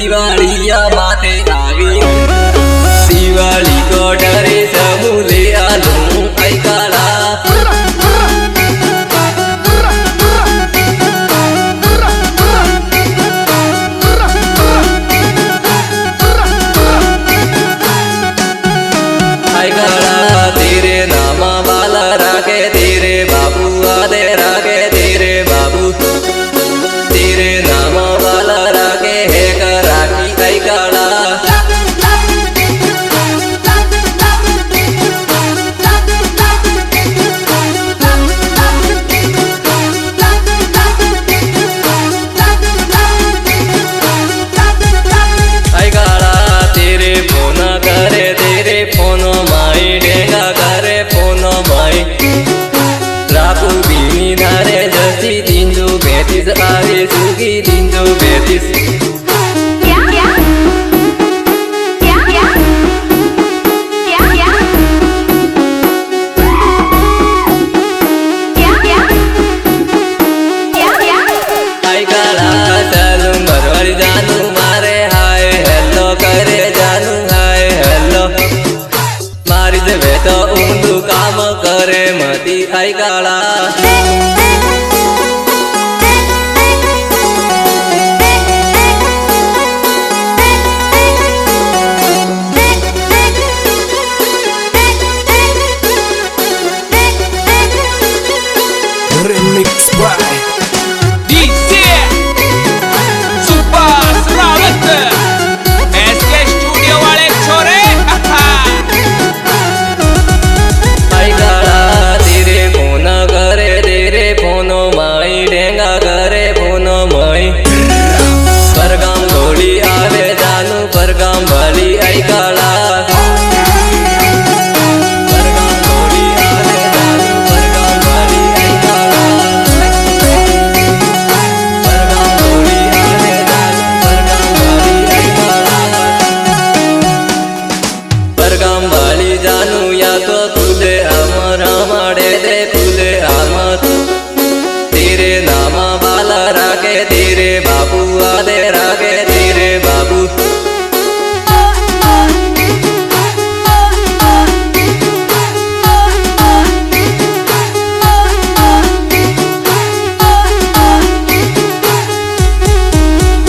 दिवालिया माते आवी दिवाली को डरे समूले आलू ऐकाला तेरे नामा वाला रागे तेरे बाबू आदे रागे तेरे बाबू तेरे नामा वाला रागे है का राखी कई काला आई काला तेरे फोन करे तेरे फोन माई डेंगा करे फोन माई रापू बीनी धारे जसी 332 आवे सुगी 332 आई काला चलू मरवाड़ी जानू मारे हाय हेलो करे जानू हाय हेलो मारी देवे तो ऊंधू काम करे मती आई काला Remix by DJ Subhash Rawat SK studio वाले छोरे आई काला तेरे फोन करे तेरे फोन माई डेंगा करे फोन माई परगाम गोली आवे जानू परगाम भली आई काला परगाम गोली आवे जानू परगाम भली आई काला परगाम गोली आवे जानू परगाम भली आई काला परगाम भली जानू या तो तुले अमर हमारे दे तुले अमर तेरे नामा वाला रागे तेरे बाबू आदे रागे तेरे बाबू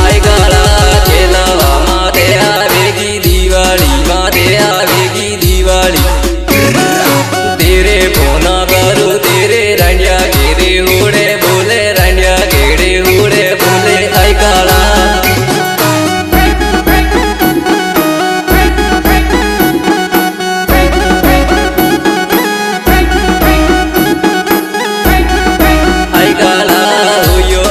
आई काला खेलावा माते आवेगी दिवाली माते आवेगी दिवाली तेरे फोना करू तेरे रंडिया गेरे होड़े बोले रंडिया गेड़े होड़े बोले आई काला आई काला हुयो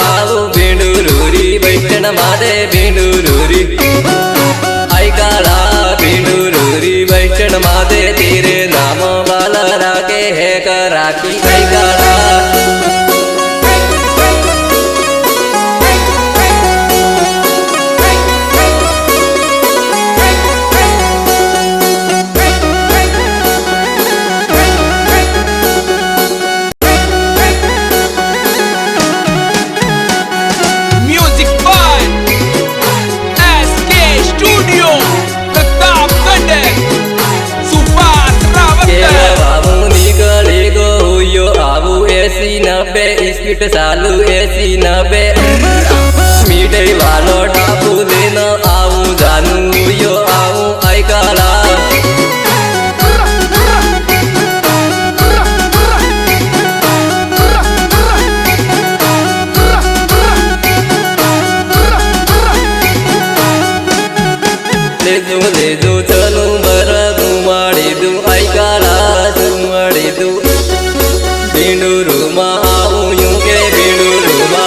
आबू बेंडूरूरी बैठन मादे बेंडूरूरी आई काला बेंडूरूरी बैठन मादे तेरे नाम वाला रागे है का राखी आई काला music by SK studio Pratapgarh Subhash Rawat बाबू निकले गो यो आबू 80-90 स्पीड चालू 80-90 मीठे वालो टापू लेना आऊ जानू यो आऊ आई काला ले जो चलू बर घुमाड़ी दू आई काला घुमाड़ी दू बेंडूरू मा आऊ यूं के बेंडूरू मा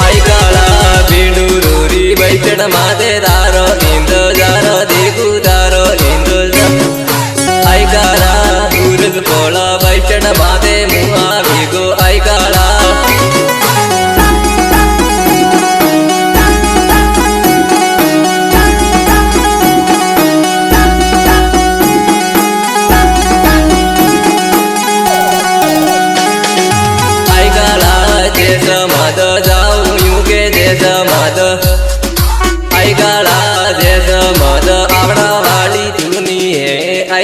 आई काला बेंडूरूरी बैठन माते दारो इंतजार देखू दारो इंतजार आई काला सूरज पोला बैठन माते मुआ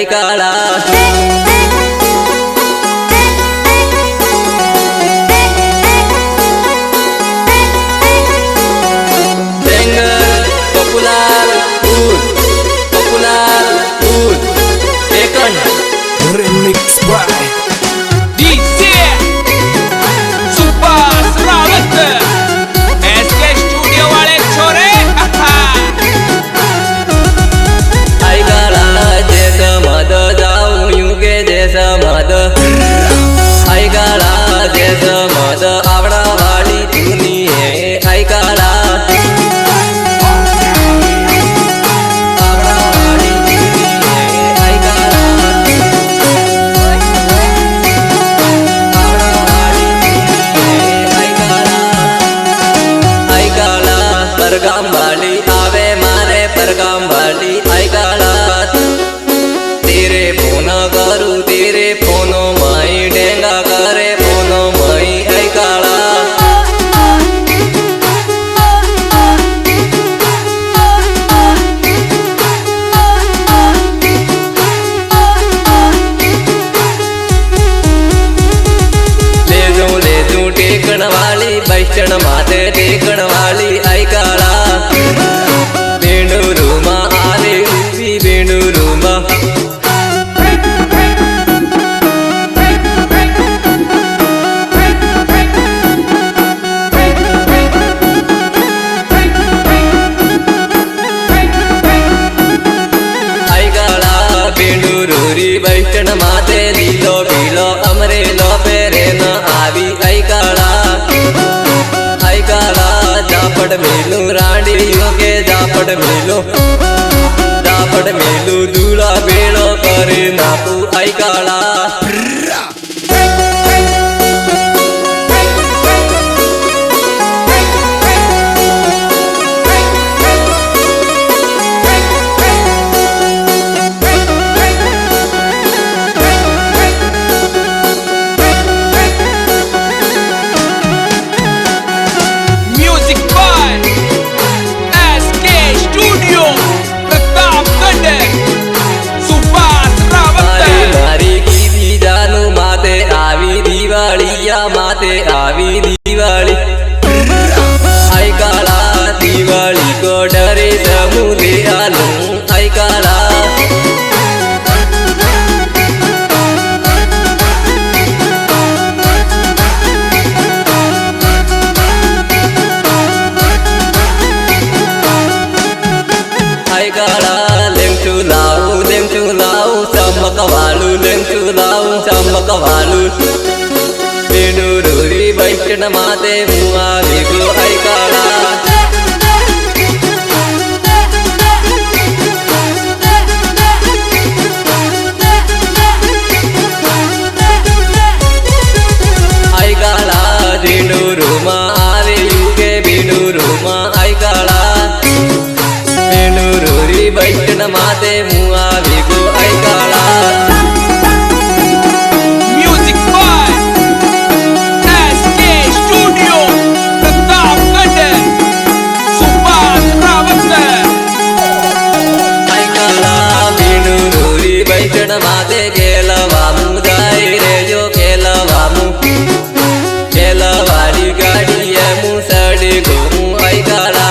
आई काला Remix by DJ Subhash Rawat SK studio वाले छोरे आई काला जैसा मद जाऊं यूं के जैसा मद आई काला जैसा मद आवड़ा वाली तूनी है आई काला परगाम वाली आवे मारे परगाम वाली आई काला तेरे फोन करू तेरे फोनो माई डेंगा करे फोनो माई आई काला ले जू टेकण वाली बैठण माते टेकण वाली आई काला बेणुरुमा आले उभी बेणुरुमा आई काला बेणुरुरी बैठण माते लीलो पीलो अमरेलो पेरे न आवी आई काला आई काला जापट मेलू रांडियों के जापट मेलू दूल्हा बेड़ो करे नापू आई काला music by SK studio Pratapgarh Subhash Rawat मारी की भी जानू माते आवी दिवालिया माते आवी दिवाली आई काला दिवाली को डरे समूहे आलू आई काला आई काला लेम चुलाऊ चमक वालू बेणुरुरी बैठण माते मुआ बेगो आई काला आई काला बेणुरुमा आवे युगे बेणुरुमा आई काला बेणुरुरी बैठण माते मुआ बेगो आई काला music by SK studio Pratapgarh Subhash Rawat आई काला बेणुरुरी बैठण माते केलवामू जाई रे जो केलवाड़ी गाड़ी मुसड़ी घूमू आई काला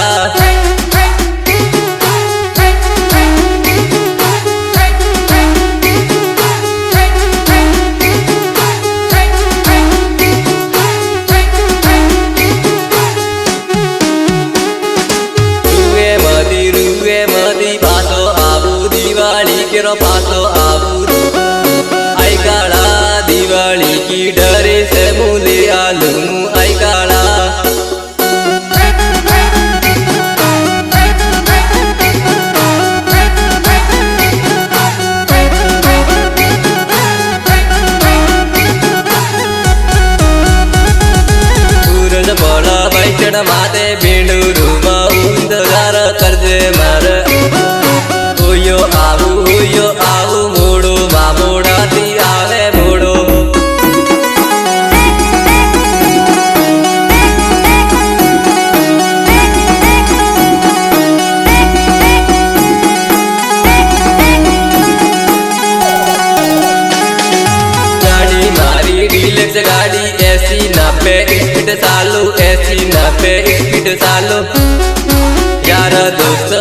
रुए मदी पासो आबू दिवाली केरो पासो आबू आई काला दिवाली की डरे से मुले आलू आई काला सूरज बड़ा बैठण माते बेणुरुमा उंदगार करजे मार होयो आऊ बेच गाड़ी 80-90 स्पीड चालू 80-90 स्पीड चालू यार दोस्त